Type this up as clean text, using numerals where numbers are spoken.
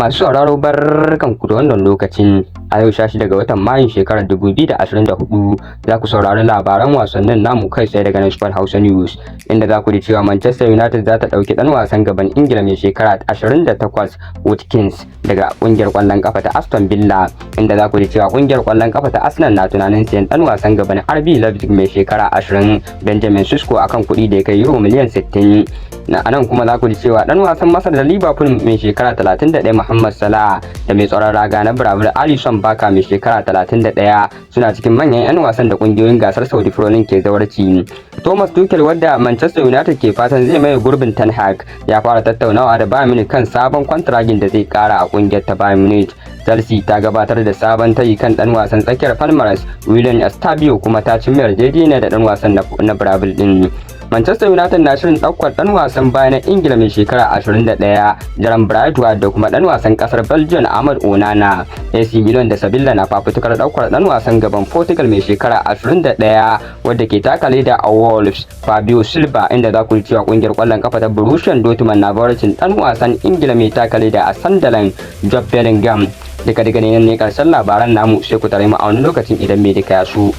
Masu sauraro barkanku da wannan lokacin. A yau 16 ga watan Mayun shekarar 2024 za ku saurari labaran wasannin namu kai tsaye daga nan Sport Hausa News, inda za ku ji cewa Manchester United za ta ɗauki ɗan wasan gaban Ingila mai shekara 28 Watkins daga ƙungiyar ƙwallon ƙafa ta Aston Villa, inda za ku ji cewa ƙungiyar ƙwallon ƙafa ta Arsenal na tunanin siyan ɗan wasan gaban RB Leipzig mai shekara 20 Benjamin Sesko akan kuɗi da ya kai euro miliyan 60. A nan kuma za ku ji cewa ɗan wasan Masar da Liverpool mai shekara 31 Muhammad Salah da mai tsaron raga na Brazil Alisson Baka mai shekara 31 suna cikin manyan 'yan wasan da kungiyoyin gasar Saudi Pro League ke zawarci. Thomas Tuchel, wadda Manchester United ke fatan zai maye gurbin Ten Hag, ya fara tattaunawa da Bayern Munich kan sabon kwantiragin da zai kara a kungiyar ta Bayern Munich. Chelsea ta gabatar da sabon tayi kan dan wasan tsakiyar Palmeiras William Eustabio, kuma ta cimma yarjejeniya da dan wasan na Brazil din. Manchester United na shirin ɗaukar ɗan wasan baya na Ingila mai shekara 21 Jaran Branthwaite da kuma ɗan wasan ƙasar Belgium Ahmad Onana. AC Milan da Sevilla na fafutukar ɗaukar ɗan wasan gaban Portugal mai shekara 21 wadda ke taka leda a Wolves Fabio Silva, inda za ku ji cewa ƙungiyar ƙwallon ƙafa ta Borussia Dortmund na zawarcin ɗan wasan Ingila mai taka leda a Sunderland Jobe. Duka ne ƙarshen labaran namu, sai ku tare mu a wani lokacin idan mai duka ya so.